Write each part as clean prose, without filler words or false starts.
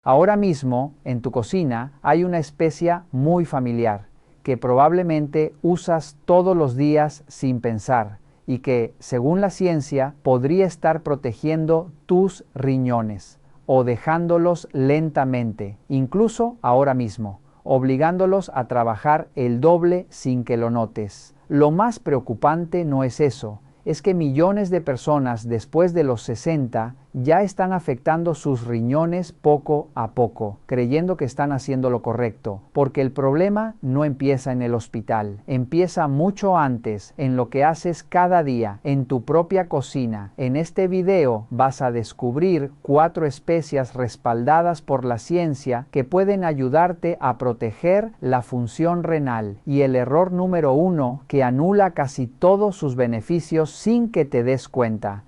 Ahora mismo, en tu cocina, hay una especia muy familiar que probablemente usas todos los días sin pensar y que, según la ciencia, podría estar protegiendo tus riñones o dejándolos lentamente, incluso ahora mismo, obligándolos a trabajar el doble sin que lo notes. Lo más preocupante no es eso, es que millones de personas después de los 60 ya están afectando sus riñones poco a poco, creyendo que están haciendo lo correcto, porque el problema no empieza en el hospital, empieza mucho antes, en lo que haces cada día, en tu propia cocina. En este video vas a descubrir 4 especias respaldadas por la ciencia que pueden ayudarte a proteger la función renal, y el error número 1 que anula casi todos sus beneficios sin que te des cuenta.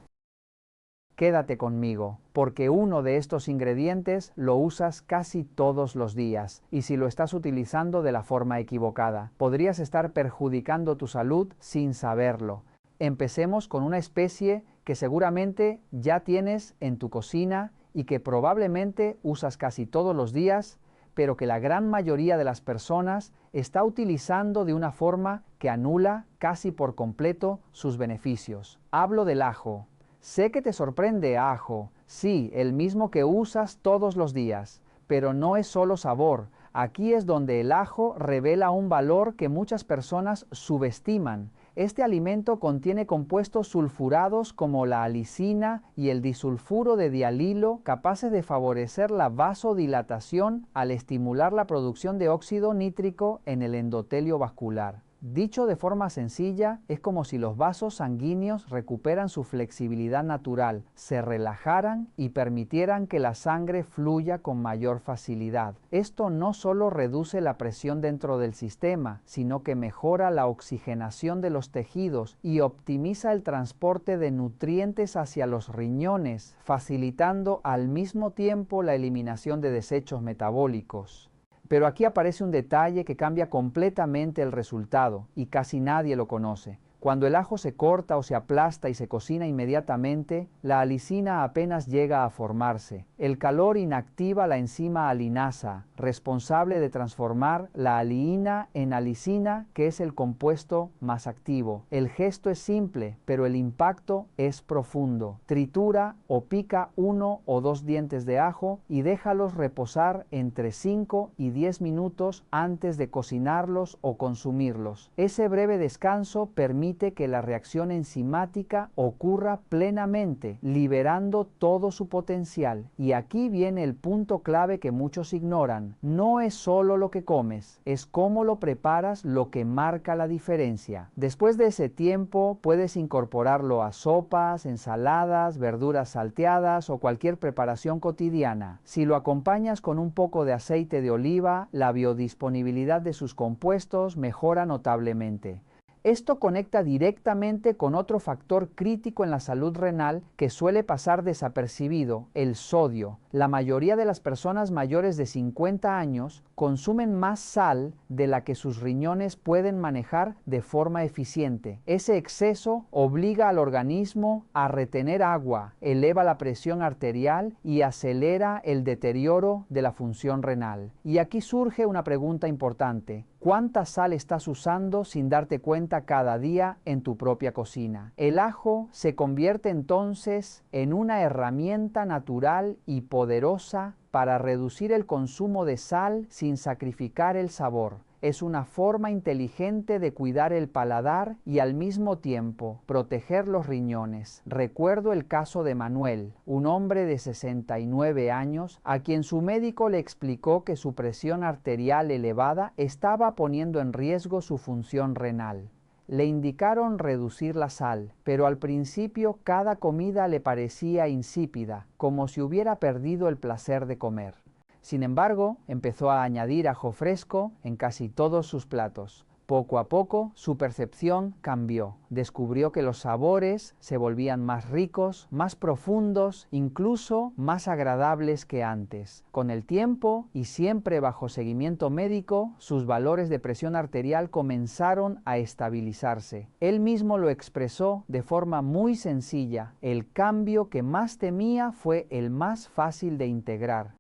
Quédate conmigo, porque uno de estos ingredientes lo usas casi todos los días, y si lo estás utilizando de la forma equivocada, podrías estar perjudicando tu salud sin saberlo. Empecemos con una especie que seguramente ya tienes en tu cocina y que probablemente usas casi todos los días, pero que la gran mayoría de las personas está utilizando de una forma que anula casi por completo sus beneficios. Hablo del ajo. Sé que te sorprende, ajo, sí, el mismo que usas todos los días, pero no es solo sabor. Aquí es donde el ajo revela un valor que muchas personas subestiman. Este alimento contiene compuestos sulfurados como la alicina y el disulfuro de dialilo, capaces de favorecer la vasodilatación al estimular la producción de óxido nítrico en el endotelio vascular. Dicho de forma sencilla, es como si los vasos sanguíneos recuperan su flexibilidad natural, se relajaran y permitieran que la sangre fluya con mayor facilidad. Esto no solo reduce la presión dentro del sistema, sino que mejora la oxigenación de los tejidos y optimiza el transporte de nutrientes hacia los riñones, facilitando al mismo tiempo la eliminación de desechos metabólicos. Pero aquí aparece un detalle que cambia completamente el resultado y casi nadie lo conoce. Cuando el ajo se corta o se aplasta y se cocina inmediatamente, la alicina apenas llega a formarse. El calor inactiva la enzima alinasa, responsable de transformar la aliina en alicina, que es el compuesto más activo. El gesto es simple, pero el impacto es profundo. Tritura o pica 1 o 2 dientes de ajo y déjalos reposar entre 5 y 10 minutos antes de cocinarlos o consumirlos. Ese breve descanso permite que la reacción enzimática ocurra plenamente, liberando todo su potencial. Y aquí viene el punto clave que muchos ignoran. No es solo lo que comes, es cómo lo preparas lo que marca la diferencia. Después de ese tiempo, puedes incorporarlo a sopas, ensaladas, verduras salteadas o cualquier preparación cotidiana. Si lo acompañas con un poco de aceite de oliva, la biodisponibilidad de sus compuestos mejora notablemente. Esto conecta directamente con otro factor crítico en la salud renal que suele pasar desapercibido, el sodio. La mayoría de las personas mayores de 50 años consumen más sal de la que sus riñones pueden manejar de forma eficiente. Ese exceso obliga al organismo a retener agua, eleva la presión arterial y acelera el deterioro de la función renal. Y aquí surge una pregunta importante. ¿Cuánta sal estás usando sin darte cuenta cada día en tu propia cocina? El ajo se convierte entonces en una herramienta natural y poderosa para reducir el consumo de sal sin sacrificar el sabor. Es una forma inteligente de cuidar el paladar y al mismo tiempo proteger los riñones. Recuerdo el caso de Manuel, un hombre de 69 años a quien su médico le explicó que su presión arterial elevada estaba poniendo en riesgo su función renal. Le indicaron reducir la sal, pero al principio cada comida le parecía insípida, como si hubiera perdido el placer de comer. Sin embargo, empezó a añadir ajo fresco en casi todos sus platos. Poco a poco, su percepción cambió. Descubrió que los sabores se volvían más ricos, más profundos, incluso más agradables que antes. Con el tiempo, y siempre bajo seguimiento médico, sus valores de presión arterial comenzaron a estabilizarse. Él mismo lo expresó de forma muy sencilla. El cambio que más temía fue el más fácil de integrar.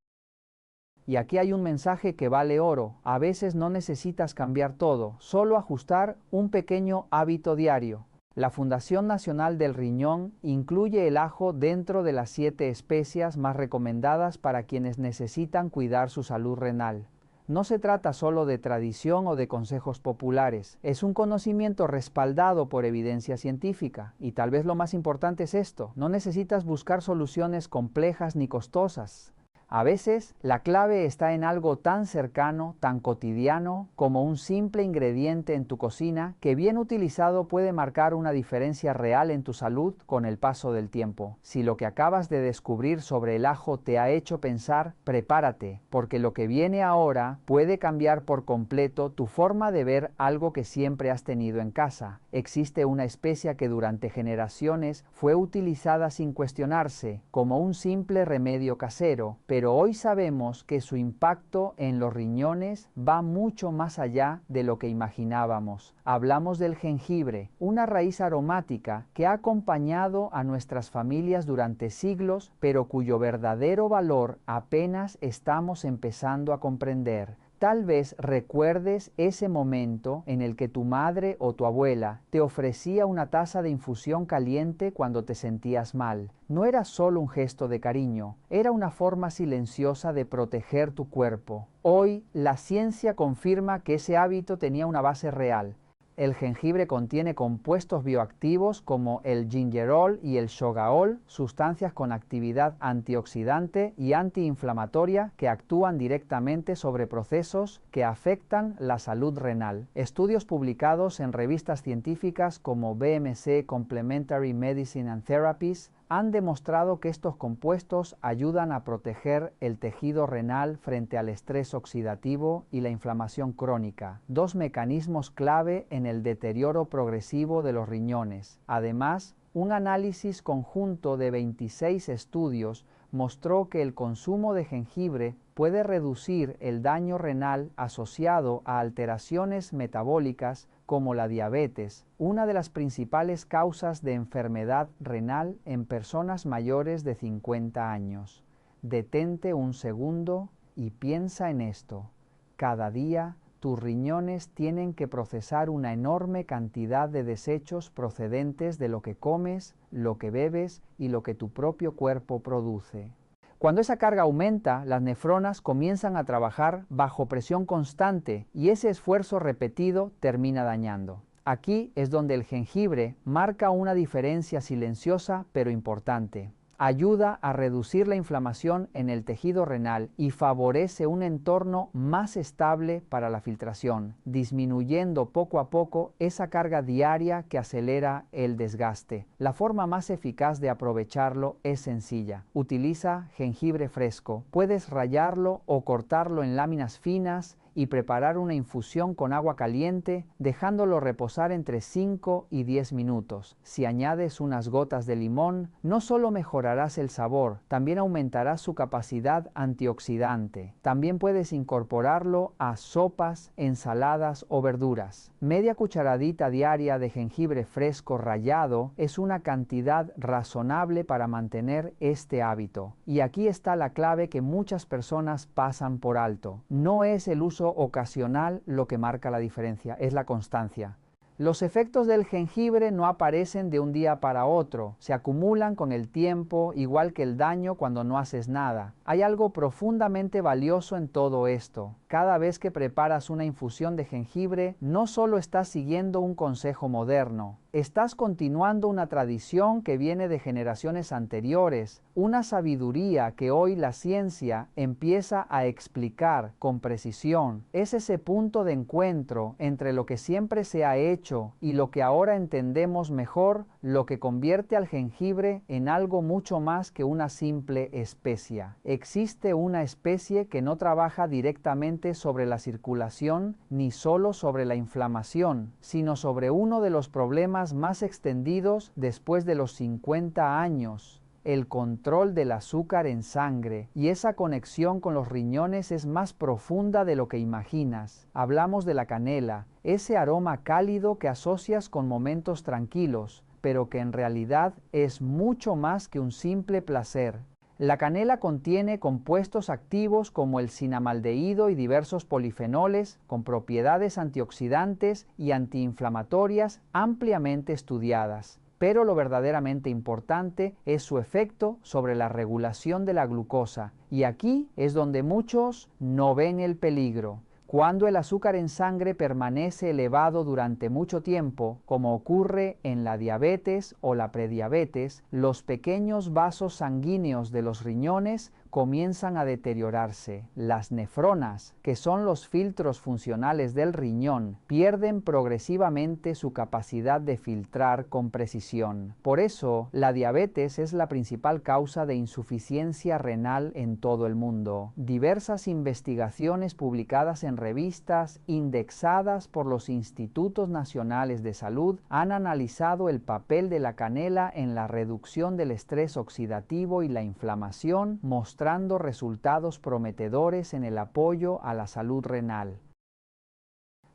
Y aquí hay un mensaje que vale oro. A veces no necesitas cambiar todo, solo ajustar un pequeño hábito diario. La Fundación Nacional del Riñón incluye el ajo dentro de las 7 especias más recomendadas para quienes necesitan cuidar su salud renal. No se trata solo de tradición o de consejos populares, es un conocimiento respaldado por evidencia científica. Y tal vez lo más importante es esto: no necesitas buscar soluciones complejas ni costosas. A veces, la clave está en algo tan cercano, tan cotidiano, como un simple ingrediente en tu cocina que, bien utilizado, puede marcar una diferencia real en tu salud con el paso del tiempo. Si lo que acabas de descubrir sobre el ajo te ha hecho pensar, prepárate, porque lo que viene ahora puede cambiar por completo tu forma de ver algo que siempre has tenido en casa. Existe una especia que durante generaciones fue utilizada sin cuestionarse, como un simple remedio casero, pero hoy sabemos que su impacto en los riñones va mucho más allá de lo que imaginábamos. Hablamos del jengibre, una raíz aromática que ha acompañado a nuestras familias durante siglos, pero cuyo verdadero valor apenas estamos empezando a comprender. Tal vez recuerdes ese momento en el que tu madre o tu abuela te ofrecía una taza de infusión caliente cuando te sentías mal. No era solo un gesto de cariño, era una forma silenciosa de proteger tu cuerpo. Hoy, la ciencia confirma que ese hábito tenía una base real. El jengibre contiene compuestos bioactivos como el gingerol y el shogaol, sustancias con actividad antioxidante y antiinflamatoria que actúan directamente sobre procesos que afectan la salud renal. Estudios publicados en revistas científicas como BMC Complementary Medicine and Therapies han demostrado que estos compuestos ayudan a proteger el tejido renal frente al estrés oxidativo y la inflamación crónica, dos mecanismos clave en el deterioro progresivo de los riñones. Además, un análisis conjunto de 26 estudios mostró que el consumo de jengibre puede reducir el daño renal asociado a alteraciones metabólicas como la diabetes, una de las principales causas de enfermedad renal en personas mayores de 50 años. Detente un segundo y piensa en esto. Cada día, tus riñones tienen que procesar una enorme cantidad de desechos procedentes de lo que comes, lo que bebes y lo que tu propio cuerpo produce. Cuando esa carga aumenta, las nefronas comienzan a trabajar bajo presión constante y ese esfuerzo repetido termina dañando. Aquí es donde el jengibre marca una diferencia silenciosa pero importante. Ayuda a reducir la inflamación en el tejido renal y favorece un entorno más estable para la filtración, disminuyendo poco a poco esa carga diaria que acelera el desgaste. La forma más eficaz de aprovecharlo es sencilla. Utiliza jengibre fresco. Puedes rallarlo o cortarlo en láminas finas y preparar una infusión con agua caliente, dejándolo reposar entre 5 y 10 minutos. Si añades unas gotas de limón, no solo mejorarás el sabor, también aumentarás su capacidad antioxidante. También puedes incorporarlo a sopas, ensaladas o verduras. Media cucharadita diaria de jengibre fresco rallado es una cantidad razonable para mantener este hábito. Y aquí está la clave que muchas personas pasan por alto. No es el uso ocasional lo que marca la diferencia, es la constancia. Los efectos del jengibre no aparecen de un día para otro, se acumulan con el tiempo, igual que el daño cuando no haces nada. Hay algo profundamente valioso en todo esto. Cada vez que preparas una infusión de jengibre, no solo estás siguiendo un consejo moderno, estás continuando una tradición que viene de generaciones anteriores, una sabiduría que hoy la ciencia empieza a explicar con precisión. Es ese punto de encuentro entre lo que siempre se ha hecho y lo que ahora entendemos mejor, lo que convierte al jengibre en algo mucho más que una simple especia. Existe una especie que no trabaja directamente sobre la circulación ni solo sobre la inflamación, sino sobre uno de los problemas más extendidos después de los 50 años. El control del azúcar en sangre, y esa conexión con los riñones es más profunda de lo que imaginas. Hablamos de la canela, ese aroma cálido que asocias con momentos tranquilos, pero que en realidad es mucho más que un simple placer. La canela contiene compuestos activos como el cinamaldehído y diversos polifenoles con propiedades antioxidantes y antiinflamatorias ampliamente estudiadas. Pero lo verdaderamente importante es su efecto sobre la regulación de la glucosa, y aquí es donde muchos no ven el peligro. Cuando el azúcar en sangre permanece elevado durante mucho tiempo, como ocurre en la diabetes o la prediabetes, los pequeños vasos sanguíneos de los riñones comienzan a deteriorarse. Las nefronas, que son los filtros funcionales del riñón, pierden progresivamente su capacidad de filtrar con precisión. Por eso, la diabetes es la principal causa de insuficiencia renal en todo el mundo. Diversas investigaciones publicadas en revistas indexadas por los Institutos Nacionales de Salud han analizado el papel de la canela en la reducción del estrés oxidativo y la inflamación, mostrando resultados prometedores en el apoyo a la salud renal.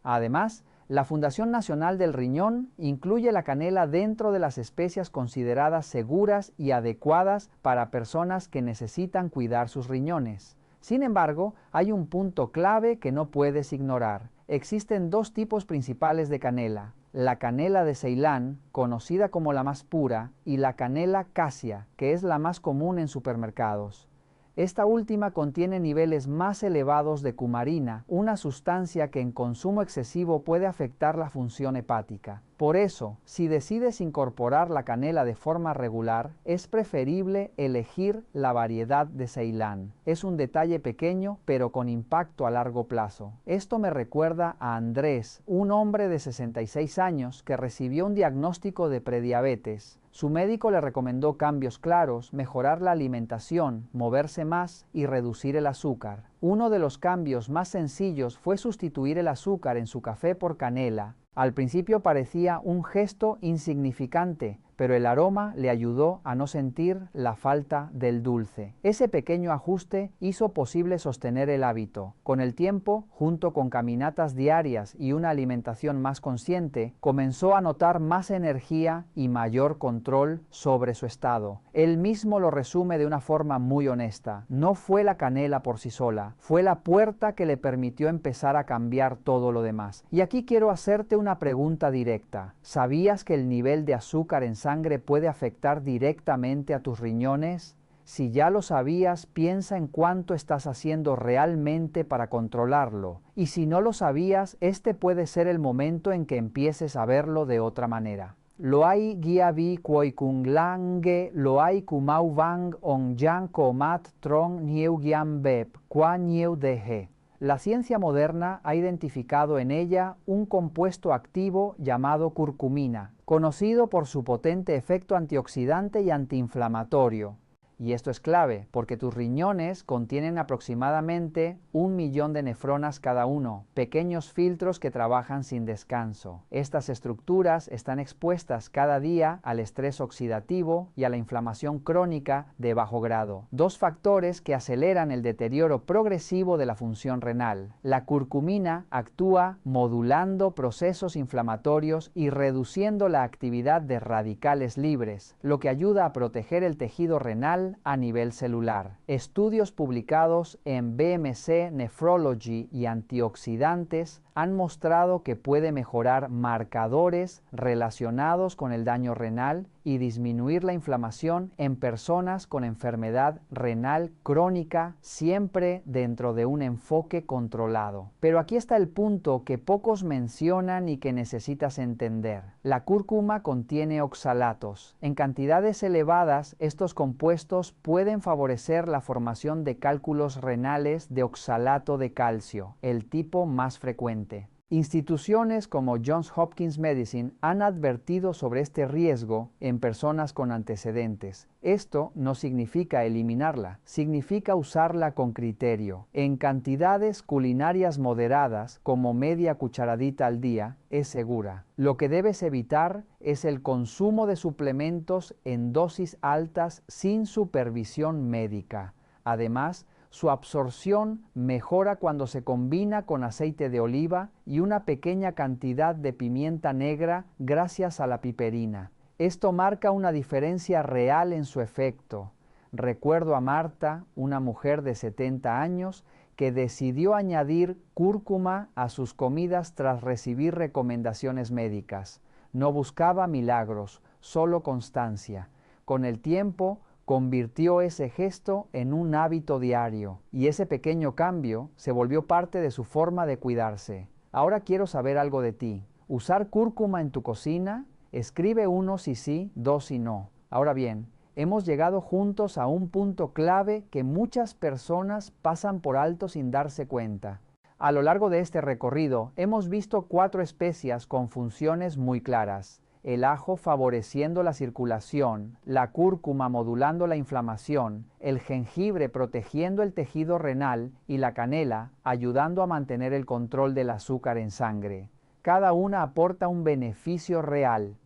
Además, la Fundación Nacional del Riñón incluye la canela dentro de las especias consideradas seguras y adecuadas para personas que necesitan cuidar sus riñones. Sin embargo, hay un punto clave que no puedes ignorar. Existen dos tipos principales de canela: la canela de Ceilán, conocida como la más pura, y la canela cassia, que es la más común en supermercados. Esta última contiene niveles más elevados de cumarina, una sustancia que en consumo excesivo puede afectar la función hepática. Por eso, si decides incorporar la canela de forma regular, es preferible elegir la variedad de Ceilán. Es un detalle pequeño, pero con impacto a largo plazo. Esto me recuerda a Andrés, un hombre de 66 años que recibió un diagnóstico de prediabetes. Su médico le recomendó cambios claros, mejorar la alimentación, moverse más y reducir el azúcar. Uno de los cambios más sencillos fue sustituir el azúcar en su café por canela. Al principio parecía un gesto insignificante, pero el aroma le ayudó a no sentir la falta del dulce. Ese pequeño ajuste hizo posible sostener el hábito. Con el tiempo, junto con caminatas diarias y una alimentación más consciente, comenzó a notar más energía y mayor control sobre su estado. Él mismo lo resume de una forma muy honesta: no fue la canela por sí sola, fue la puerta que le permitió empezar a cambiar todo lo demás. Y aquí quiero hacerte una pregunta directa. ¿Sabías que el nivel de azúcar en sangre puede afectar directamente a tus riñones? Si ya lo sabías, piensa en cuánto estás haciendo realmente para controlarlo. Y si no lo sabías, este puede ser el momento en que empieces a verlo de otra manera. Loai giavi quoi kung lange loai kumau vang on yang komat trong nieu giam beb qua nieu dehe. La ciencia moderna ha identificado en ella un compuesto activo llamado curcumina, conocido por su potente efecto antioxidante y antiinflamatorio. Y esto es clave, porque tus riñones contienen aproximadamente 1 millón de nefronas cada uno, pequeños filtros que trabajan sin descanso. Estas estructuras están expuestas cada día al estrés oxidativo y a la inflamación crónica de bajo grado, dos factores que aceleran el deterioro progresivo de la función renal. La curcumina actúa modulando procesos inflamatorios y reduciendo la actividad de radicales libres, lo que ayuda a proteger el tejido renal a nivel celular. Estudios publicados en BMC Nephrology y Antioxidantes han mostrado que puede mejorar marcadores relacionados con el daño renal y disminuir la inflamación en personas con enfermedad renal crónica, siempre dentro de un enfoque controlado. Pero aquí está el punto que pocos mencionan y que necesitas entender. La cúrcuma contiene oxalatos. En cantidades elevadas, estos compuestos pueden favorecer la formación de cálculos renales de oxalato de calcio, el tipo más frecuente. Instituciones como Johns Hopkins Medicine han advertido sobre este riesgo en personas con antecedentes. Esto no significa eliminarla, significa usarla con criterio. En cantidades culinarias moderadas, como media cucharadita al día, es segura. Lo que debes evitar es el consumo de suplementos en dosis altas sin supervisión médica. Además, su absorción mejora cuando se combina con aceite de oliva y una pequeña cantidad de pimienta negra gracias a la piperina. Esto marca una diferencia real en su efecto. Recuerdo a Marta, una mujer de 70 años, que decidió añadir cúrcuma a sus comidas tras recibir recomendaciones médicas. No buscaba milagros, solo constancia. Con el tiempo, convirtió ese gesto en un hábito diario, y ese pequeño cambio se volvió parte de su forma de cuidarse. Ahora quiero saber algo de ti. ¿Usar cúrcuma en tu cocina? Escribe 1 si sí, 2 si no. Ahora bien, hemos llegado juntos a un punto clave que muchas personas pasan por alto sin darse cuenta. A lo largo de este recorrido, hemos visto 4 especias con funciones muy claras. El ajo favoreciendo la circulación, la cúrcuma modulando la inflamación, el jengibre protegiendo el tejido renal y la canela ayudando a mantener el control del azúcar en sangre. Cada una aporta un beneficio real,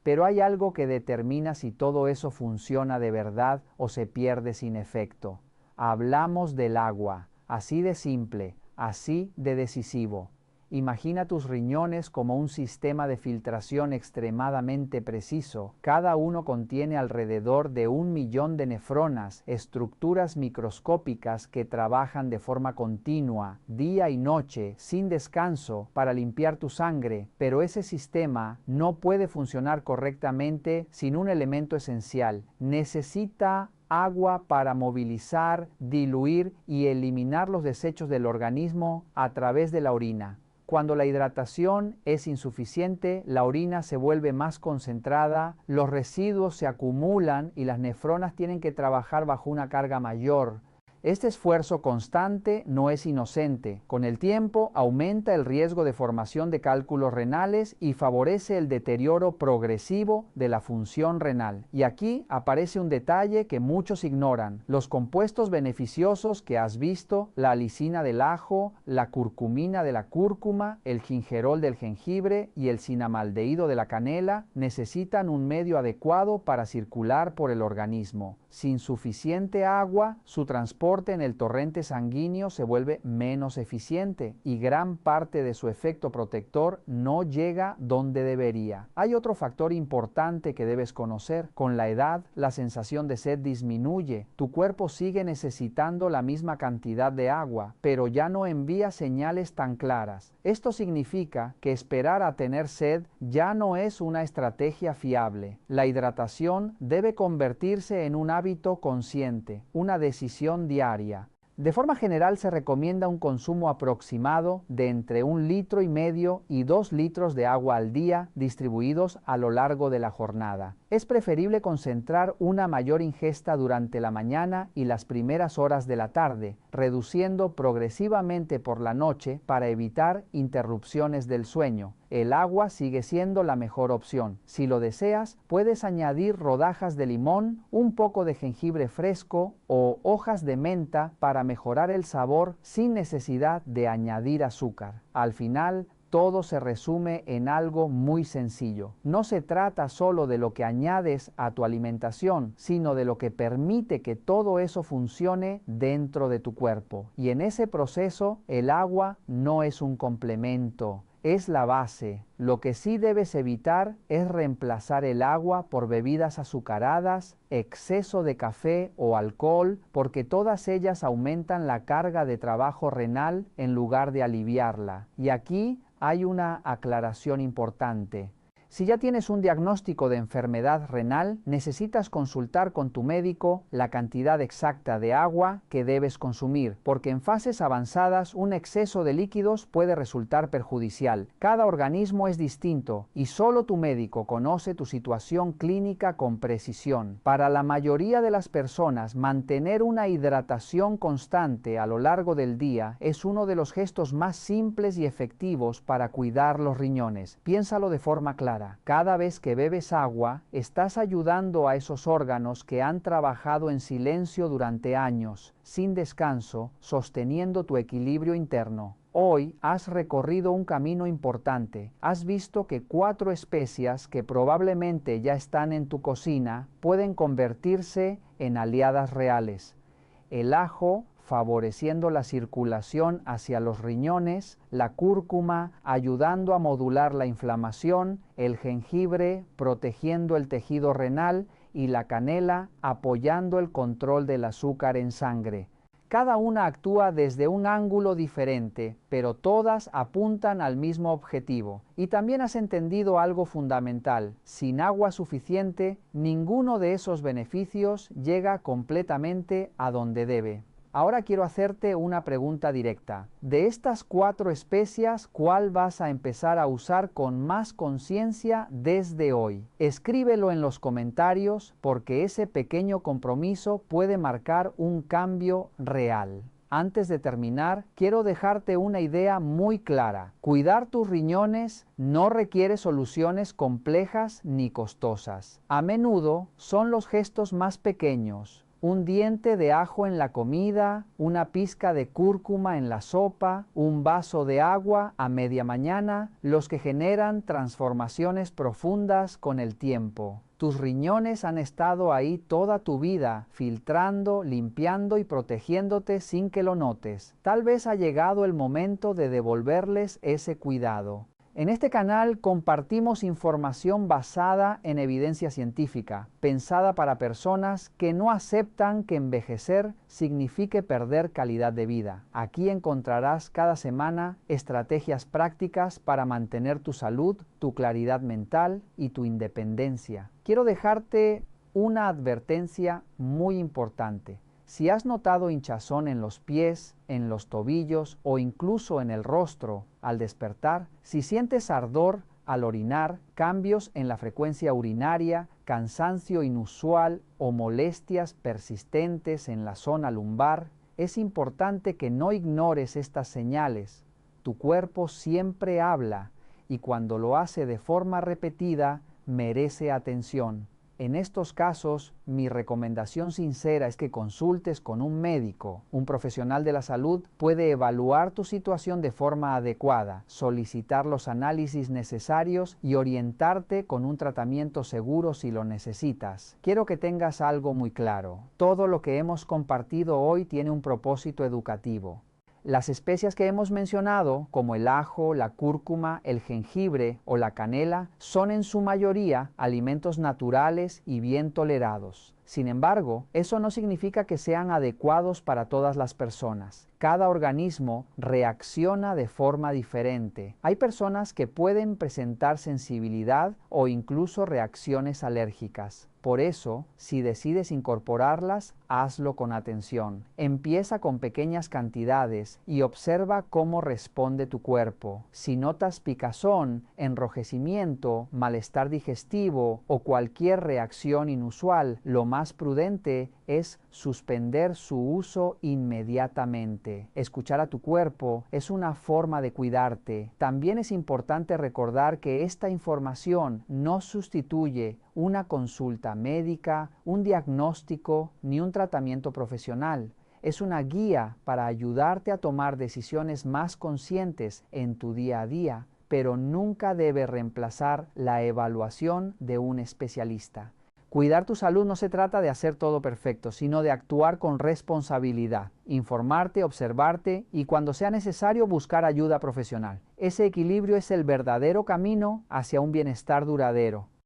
pero hay algo que determina si todo eso funciona de verdad o se pierde sin efecto. Hablamos del agua, así de simple, así de decisivo. Imagina tus riñones como un sistema de filtración extremadamente preciso. Cada uno contiene alrededor de 1.000.000 de nefronas, estructuras microscópicas que trabajan de forma continua, día y noche, sin descanso, para limpiar tu sangre, pero ese sistema no puede funcionar correctamente sin un elemento esencial. Necesita agua para movilizar, diluir y eliminar los desechos del organismo a través de la orina. Cuando la hidratación es insuficiente, la orina se vuelve más concentrada, los residuos se acumulan y las nefronas tienen que trabajar bajo una carga mayor. Este esfuerzo constante no es inocente. Con el tiempo aumenta el riesgo de formación de cálculos renales y favorece el deterioro progresivo de la función renal. Y aquí aparece un detalle que muchos ignoran. Los compuestos beneficiosos que has visto, la alicina del ajo, la curcumina de la cúrcuma, el gingerol del jengibre y el cinamaldehído de la canela, necesitan un medio adecuado para circular por el organismo. Sin suficiente agua, su transporte en el torrente sanguíneo se vuelve menos eficiente y gran parte de su efecto protector no llega donde debería. Hay otro factor importante que debes conocer. Con la edad, la sensación de sed disminuye. Tu cuerpo sigue necesitando la misma cantidad de agua, pero ya no envía señales tan claras. Esto significa que esperar a tener sed ya no es una estrategia fiable. La hidratación debe convertirse en un hábito consciente, una decisión diaria. De forma general se recomienda un consumo aproximado de entre 1,5 litros y 2 litros de agua al día distribuidos a lo largo de la jornada. Es preferible concentrar una mayor ingesta durante la mañana y las primeras horas de la tarde, reduciendo progresivamente por la noche para evitar interrupciones del sueño. El agua sigue siendo la mejor opción. Si lo deseas, puedes añadir rodajas de limón, un poco de jengibre fresco o hojas de menta para mejorar el sabor sin necesidad de añadir azúcar. Al final, todo se resume en algo muy sencillo. No se trata solo de lo que añades a tu alimentación, sino de lo que permite que todo eso funcione dentro de tu cuerpo. Y en ese proceso, el agua no es un complemento, es la base. Lo que sí debes evitar es reemplazar el agua por bebidas azucaradas, exceso de café o alcohol, porque todas ellas aumentan la carga de trabajo renal en lugar de aliviarla. Y aquí hay una aclaración importante. Si ya tienes un diagnóstico de enfermedad renal, necesitas consultar con tu médico la cantidad exacta de agua que debes consumir, porque en fases avanzadas un exceso de líquidos puede resultar perjudicial. Cada organismo es distinto y solo tu médico conoce tu situación clínica con precisión. Para la mayoría de las personas, mantener una hidratación constante a lo largo del día es uno de los gestos más simples y efectivos para cuidar los riñones. Piénsalo de forma clara. Cada vez que bebes agua, estás ayudando a esos órganos que han trabajado en silencio durante años, sin descanso, sosteniendo tu equilibrio interno. Hoy has recorrido un camino importante. Has visto que 4 especias que probablemente ya están en tu cocina pueden convertirse en aliadas reales. El ajo, favoreciendo la circulación hacia los riñones, la cúrcuma, ayudando a modular la inflamación, el jengibre, protegiendo el tejido renal, y la canela apoyando el control del azúcar en sangre. Cada una actúa desde un ángulo diferente, pero todas apuntan al mismo objetivo. Y también has entendido algo fundamental: sin agua suficiente, ninguno de esos beneficios llega completamente a donde debe. Ahora quiero hacerte una pregunta directa. De estas 4 especias, ¿cuál vas a empezar a usar con más conciencia desde hoy? Escríbelo en los comentarios, porque ese pequeño compromiso puede marcar un cambio real. Antes de terminar, quiero dejarte una idea muy clara. Cuidar tus riñones no requiere soluciones complejas ni costosas. A menudo son los gestos más pequeños: un diente de ajo en la comida, una pizca de cúrcuma en la sopa, un vaso de agua a media mañana, los que generan transformaciones profundas con el tiempo. Tus riñones han estado ahí toda tu vida, filtrando, limpiando y protegiéndote sin que lo notes. Tal vez ha llegado el momento de devolverles ese cuidado. En este canal compartimos información basada en evidencia científica, pensada para personas que no aceptan que envejecer signifique perder calidad de vida. Aquí encontrarás cada semana estrategias prácticas para mantener tu salud, tu claridad mental y tu independencia. Quiero dejarte una advertencia muy importante. Si has notado hinchazón en los pies, en los tobillos o incluso en el rostro al despertar, si sientes ardor al orinar, cambios en la frecuencia urinaria, cansancio inusual o molestias persistentes en la zona lumbar, es importante que no ignores estas señales. Tu cuerpo siempre habla, y cuando lo hace de forma repetida, merece atención. En estos casos, mi recomendación sincera es que consultes con un médico. Un profesional de la salud puede evaluar tu situación de forma adecuada, solicitar los análisis necesarios y orientarte con un tratamiento seguro si lo necesitas. Quiero que tengas algo muy claro: todo lo que hemos compartido hoy tiene un propósito educativo. Las especias que hemos mencionado, como el ajo, la cúrcuma, el jengibre o la canela, son en su mayoría alimentos naturales y bien tolerados. Sin embargo, eso no significa que sean adecuados para todas las personas. Cada organismo reacciona de forma diferente. Hay personas que pueden presentar sensibilidad o incluso reacciones alérgicas. Por eso, si decides incorporarlas, hazlo con atención. Empieza con pequeñas cantidades y observa cómo responde tu cuerpo. Si notas picazón, enrojecimiento, malestar digestivo o cualquier reacción inusual, lo más prudente es suspender su uso inmediatamente. Escuchar a tu cuerpo es una forma de cuidarte. También es importante recordar que esta información no sustituye una consulta médica, un diagnóstico ni un tratamiento profesional. Es una guía para ayudarte a tomar decisiones más conscientes en tu día a día, pero nunca debe reemplazar la evaluación de un especialista. Cuidar tu salud no se trata de hacer todo perfecto, sino de actuar con responsabilidad, informarte, observarte y, cuando sea necesario, buscar ayuda profesional. Ese equilibrio es el verdadero camino hacia un bienestar duradero.